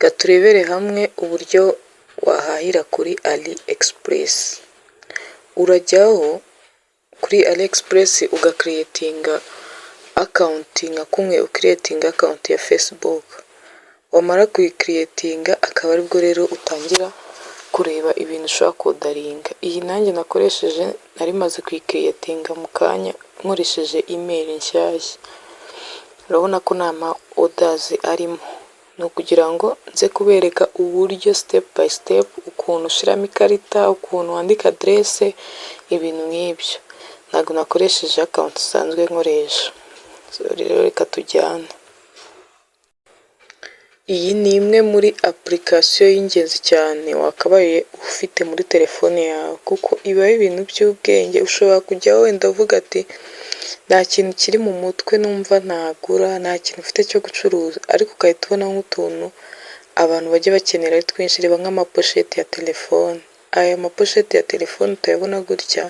Reka turebere hamwe uburyo wahahira kuri AliExpress. Urajyaho kuri AliExpress ugakiriyetinga akawunti nka kumwe ukiriyetinga akawunti ya Facebook. Wamara kuyikiriyetinga akaba aribwo rero utangira kureba ibintu ushobora kodaringa. Iyi nanjye nakoresheje nari maze kuyikiriyetinga mu kanya nkoresheje email nshyashya. Urabona ko nta ma orders arimo. Ni ukugira ngo nze kubereka uburyo step by step ukuntu ushyiramo ikarita, ukuntu wandika adresse, ibintu nk'ibyo. Ntabwo nakoresheje akawunti usanzwe nkoresha. Rero reka tujyane. Iyi ni imwe muri application y'ingenzi cyane wakabaye ufite muri telefone yawe, kuko ibaho ibintu by'ubwenge. Ushobora kujya wenda uvuga ati nta kintu kiri mu mutwe numva ntagura, nta kintu ufite cyo gucuruza, ariko ugahita ubona nk'utuntu abantu bajya bakenera ari twinshi. Reba nk'amaposheti ya telefone. Aya maposheti ya telefone utayabona gutya,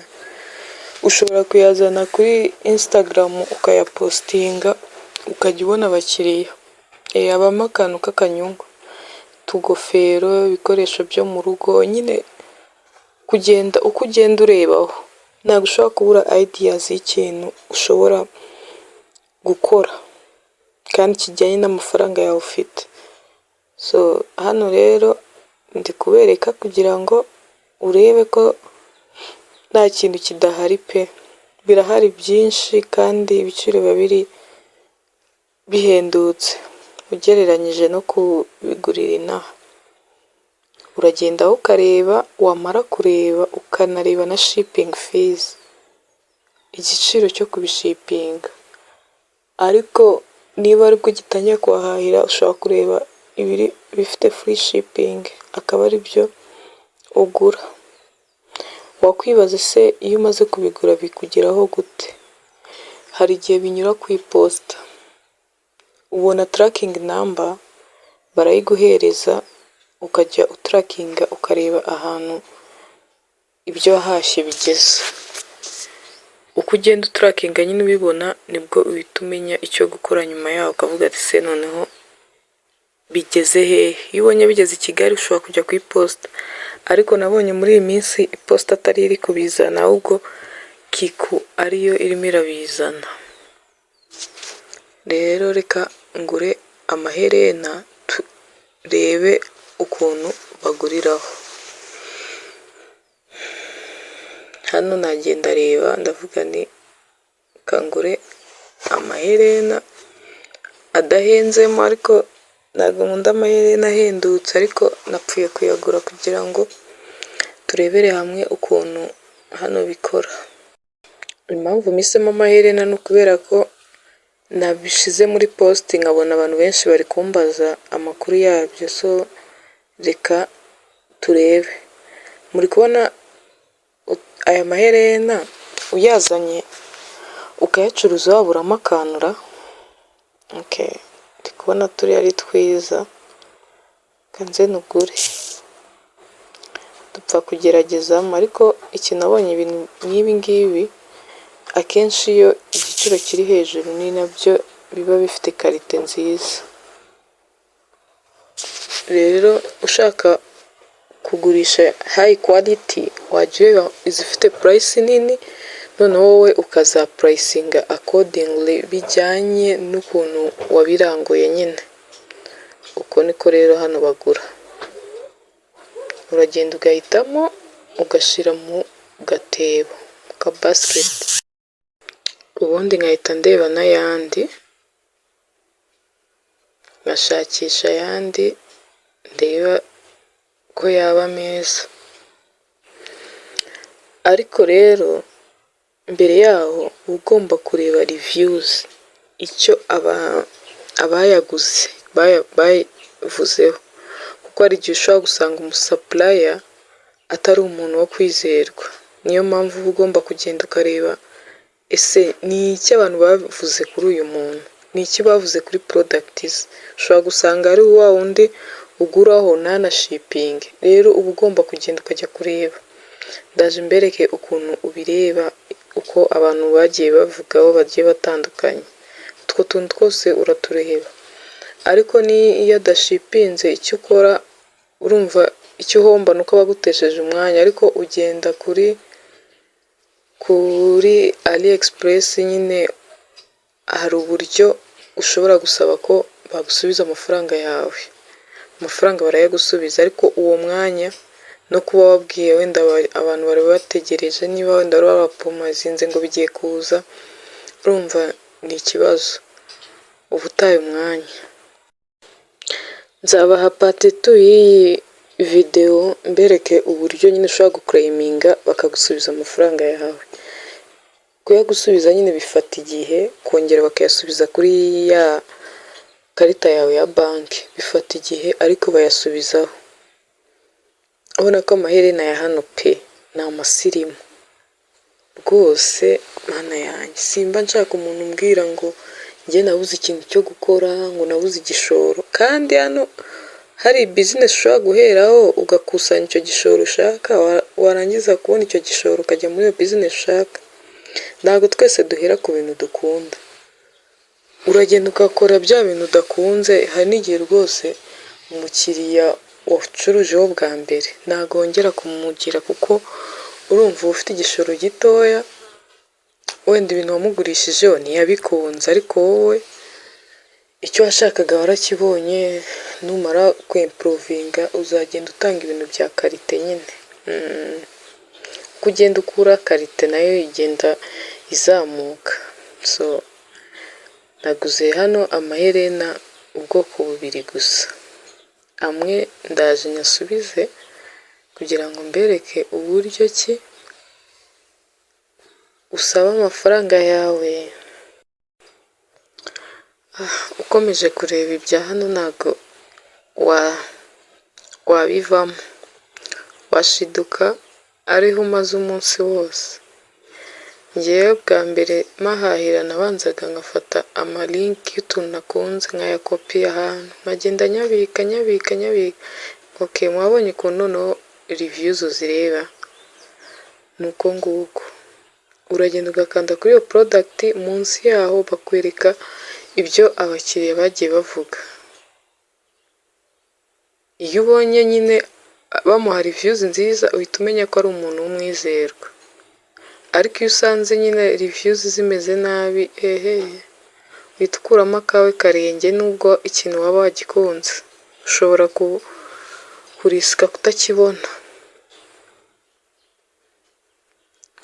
ushobora kuyazana kuri Instagram ukayapostinga ukajya ubona abakiriya. Habamo akantu k'akanyungu, utugofero, ibikoresho byo mu rugo, nyine uko ugenda urebaho. Ntabwo ushobora kubura ideas y'ikintu ushobora gukora kandi kijyanye n'amafaranga yawe ufite. Hano rero ndi kubereka kugira ngo urebe ko nta kintu kidahari pe. Birahari byinshi kandi ibiciro biba biri bihendutse ugereranyije no kubigurira inaha. Uragenda ukareba, wamara kureba ukanareba na shipping fees, igiciro cyo kubishipinga. Ariko niba aribwo gitangiye kuhahira, ushobora kureba ibiri bifite free shipping akaba ari byo ugura. Wakwibaza se iyo umaze kubigura bikugeraho gute? Hari igihe binyura ku iposita, ubona tracking number barayiguhereza, ukajya utrakinga ukareba ahantu ibyo wahashye bigeze. Uko ugenda utrakinga nyine ubibona, nibwo uhita umenya icyo gukora nyuma yaho, ukavuga ati se noneho bigeze hehe. Iyo ubonye bigeze i Kigali ushobora kujya ku iposita, ariko nabonye muri iyi minsi iposita atari iri kubizana, ahubwo Kiku ariyo irimo irabizana. Rero reka ngure amaherena turebe ukuntu baguriraho. Hano nagenda reba, ndavuga ni kangure amaherena adahenzemo, ariko ntabwo nkunda amaherena ahendutse, ariko napfuye kuyagura kugira ngo turebere hamwe ukuntu hano bikora. Impamvu mpisemo amaherena ni ukubera ko nabishize muri post nkabona abantu benshi bari kumbaza amakuru yabyo. Reka turebe. Muri kubona aya maherena uyazanye ukayacuruza waburamo akanura. Ndi kubona turi ari twiza, kanze nugure. Dupfa kugeragezamo, ariko iki nabonye ibintu nk'ibi ngibi akenshi iyo igiciro kiri hejuru ni nabyo biba bifite karite nziza. Rero ushaka kugurisha high quality wajya ureba izifite price nini, noneho wowe ukaza pricinga accordingly bijyanye n'ukuntu wabiranguye nyine. Uko niko rero hano bagura. Uragenda ugahitamo ugashyira mu gatebo, mu ka basket, ubundi nkahita ndeba n'ayandi, ngashakisha ayandi ndeba ko yaba meza. Ariko rero mbere yaho ugomba kureba reviews, icyo abayaguze bayivuzeho, kuko hari igihe ushobora gusanga umusupplier atari umuntu wo kwizerwa. Niyo mpamvu uba ugomba kugenda ukareba ese ni iki abantu bavuze kuri uyu muntu, ni iki bavuze kuri product ze. Ushobora gusanga ari wa wundi uguraho nana shipping. Rero uba ugomba kugenda ukajya kureba. Ndaje mbereke ukuntu ubireba, uko abantu bagiye bavugaho bagiye batandukanye. Utwo tuntu twose uratureba. ariko iyo adashipinze icyo ukora urumva icyo uhomba nuko bagutesheje umwanya, ariko ugenda kuri AliExpress nyine hari uburyo ushobora gusaba ko bagusubiza amafaranga yawe, amafaranga barayagusubiza, ariko uwo mwanya no kuba wabwiye wenda abantu bari bategereje, niba wenda bari babapomazinze ngo bigiye kuza, urumva ni ikibazo, uba utaye umwanya. Nzabaha part 2 y'iyi video mbereke uburyo nyine ushobora guclaiminga bakagusubiza amafaranga yawe. Kuyagusubiza nyine bifata igihe, kongera bakayasubiza kuri ya karita yawe ya banki bifata igihe, ariko bayasubizaho. Ubona ko amaherena ya hano pe ni amasirimu rwose, mana yanjye, simba nshaka umuntu umbwira ngo njye nabuze ikintu cyo gukora, ngo nabuze igishoro, kandi hano hari business ushobora guheraho ugakusanya icyo gishoro ushaka, warangiza kubona icyo gishoro ukajya muri iyo business ushaka. Ntabwo twese duhera ku bintu dukunda, uragenda ugakora bya bintu udakunze. Hari n'igihe rwose umukiriya wacurujeho bwa mbere ntabwo wongera kumugira, kuko urumva ufite igishoro gitoya, wenda ibintu wamugurishijeho ntiyabikunze, ariko wowe icyo washakaga warakibonye. Numara kwimprovinga uzagenda utanga ibintu bya karite nyine, kugenda ukura karite nayo igenda izamuka. So naguze hano amaherena ubwoko bubiri gusa, amwe ndaje nyasubize kugira ngo mbereke uburyo ki usaba amafaranga yawe. Ukomeje kureba ibya hano ntabwo wabivamo, washiduka ariho umaze umunsi wose. Ngewe bwa mbere mahahira nabanzaga ngafata amalinki y'utuntu nakunze nkayakopiya ahantu, nkagenda nyabika. Okay, mwabonye ukuntu noneho reviews uzireba? Nuko nguko uragenda ugakanda kuri iyo product, munsi yaho bakwereka ibyo abakiriya bagiye bavuga. Iyo ubonye nyine bamuha reviews nziza uhita umenya ko ari umuntu w'umwizerwa, ariko iyo usanze nyine reviews zimeze nabi, uhita ukuramo akawe karenge. Nubwo ikintu waba wagikunze ushobora kurisika kutakibona.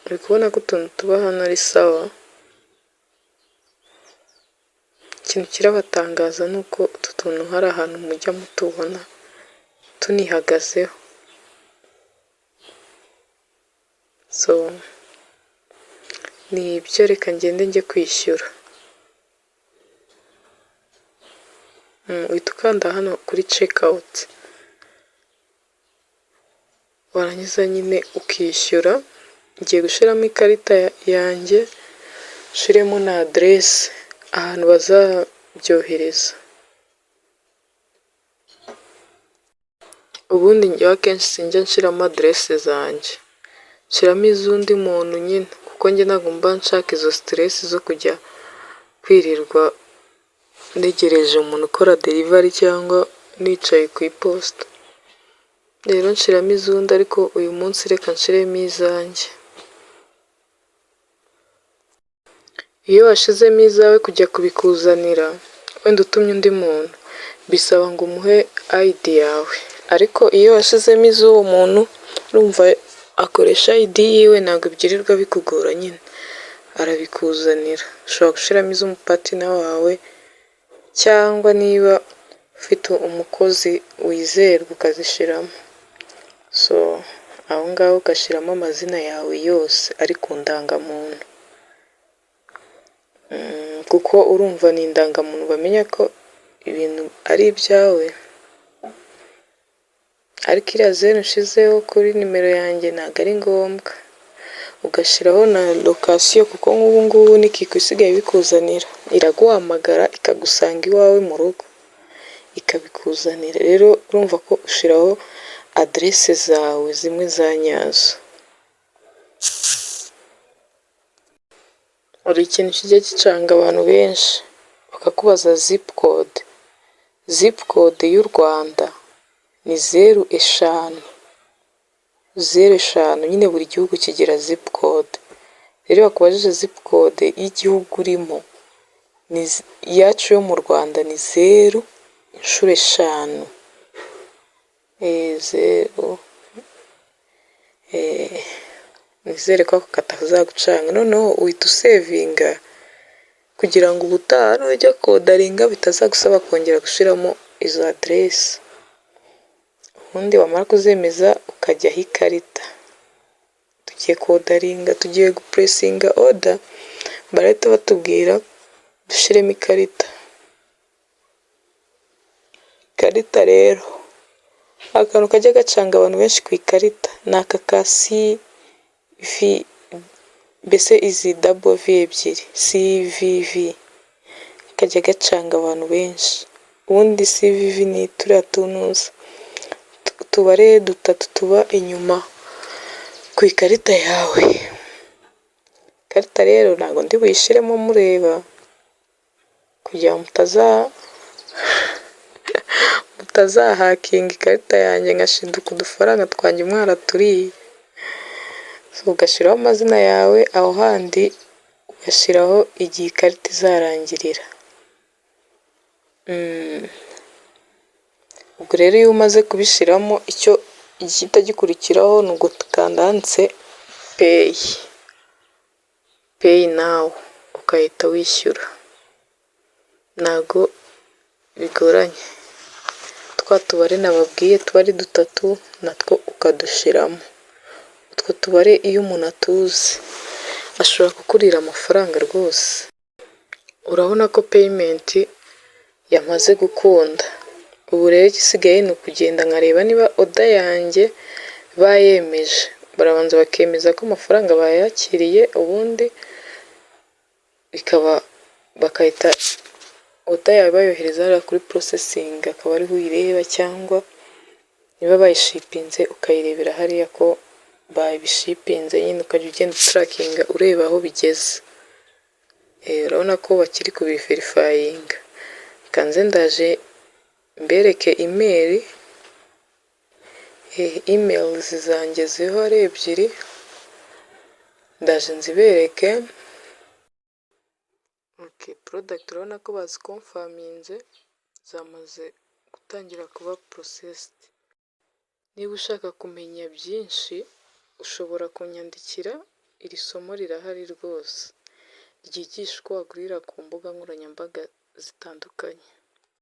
Uri kubona ko utuntu tuba hano ari sawa? Ikintu kirabatangaza ni uko utu tuntu hari ahantu mujya mutubona tunihagazeho. So ni ibyo, reka ngende njye kwishyura. Uhita ukanda hano kuri checkout, warangiza nyine ukishyura. Ngiye gushyiramo ikarita yanjye, nshiremo na adresse ahantu bazabyohereza. Ubundi njyewe akenshi sinjya nshiramo adresse zanjye, nshiramo iz'undi muntu nyine, kuko njye ntabwo mba nshaka izo stress zo kujya kwirirwa ntegereje umuntu ukora delivery cyangwa nicaye ku iposita. Rero nshiramo iz'undi, ariko uyu munsi reka nshiremo izanjye. Iyo washizemo izawe kujya kubikuzanira, wenda utumye undi muntu, bisaba ngo umuhe ID yawe, ariko iyo washizemo iz'uwo muntu urumva akoresha ID yiwe, ntabwo ibyirirwa bikugora nyine, arabikuzanira. Ushobora gushiramo iz'umupatina wawe, cyangwa niba ufite umukozi wizerwa ukazishiramo. So aho ngaho ugashyiramo amazina yawe yose ari ku ndangamuntu, kuko urumva ni indangamuntu bamenya ko ibintu ari ibyawe. Ariko iriya zeru nshizeho kuri nimero yanjye ntabwo ari ngombwa. Ugashyiraho na location, kuko nk'ubu ngubu ni Kiko isigaye bikuzanira, iraguhamagara ikagusanga iwawe mu rugo ikabikuzanira. Rero urumva ko ushyiraho adresse zawe zimwe za nyazo. Hari ikintu kijya gicanga abantu benshi, bakakubaza zip code. zip code y'u Rwanda ni 05. 05 nyine buri gihugu kigira zip code. Rero bakubajije zip code y'igihugu urimo, iyacu yo mu Rwanda ni 0 inshuro 5. 0. Nizere ko ako katazagucanga. Noneho uhita usevinga kugira ngo ubutaha nujya kodaringa bitazagusaba kongera gushyiramo izo aderesi. Ubundi wamara kuzemeza ukajyaho ikarita. Tugiye kodaringa, tugiye gupuresinga oda, barahita batubwira dushyiremo ikarita. Ikarita rero akantu kajya gacanga abantu benshi ku ikarita ni aka ka CV, mbese izi double V ebyiri, CVV kajya gacanga abantu benshi. Ubundi CVV ni turiya tunuza tubare 3 tuba inyuma ku ikarita yawe. Ikarita rero ntabwo ndi buyishyiremo mureba kugira ngo mutazahakinga ikarita yanjye ngashinduka udufaranga twanjye mwaraturiye. Ugashyiraho amazina yawe, aho handi ugashyiraho igihe ikarita izarangirira. Ubwo rero iyo umaze kubishyiramo, icyo igihita gikurikiraho ni ugukanda handitse pay now, ukahita wishyura. Ntago bigoranye. Twa tubare nababwiye tuba ari 3 natwo ukadushyiramo. Utwo tubare iyo umuntu atuzi ashobora kukurira amafaranga rwose. Urabona ko payment yamaze gukunda. Ubu rero igisigaye ni ukugenda nkareba niba oda yanjye bayemeje. Barabanza bakemeza ko amafaranga bayakiriye, ubundi bakahita oda yawe bayohereza kuri processing, akaba ariho uyireba, cyangwa niba bayishipinze ukayirebera hariya ko babishipinze, nyine ukajya ugenda trackinga ureba aho bigeze. Urabona ko bakiri kubiverifyinga. Kanze ndaje mbereke emails zangezeho ari 2, ndaje nzibereke. Product urabona ko baziconfaminze, zamaze gutangira kuba processed. Niba ushaka kumenya byinshi ushobora kunyandikira, iri somo rirahari rwose ryigisha uko wagurira ku mbuga nkoranyambaga zitandukanye.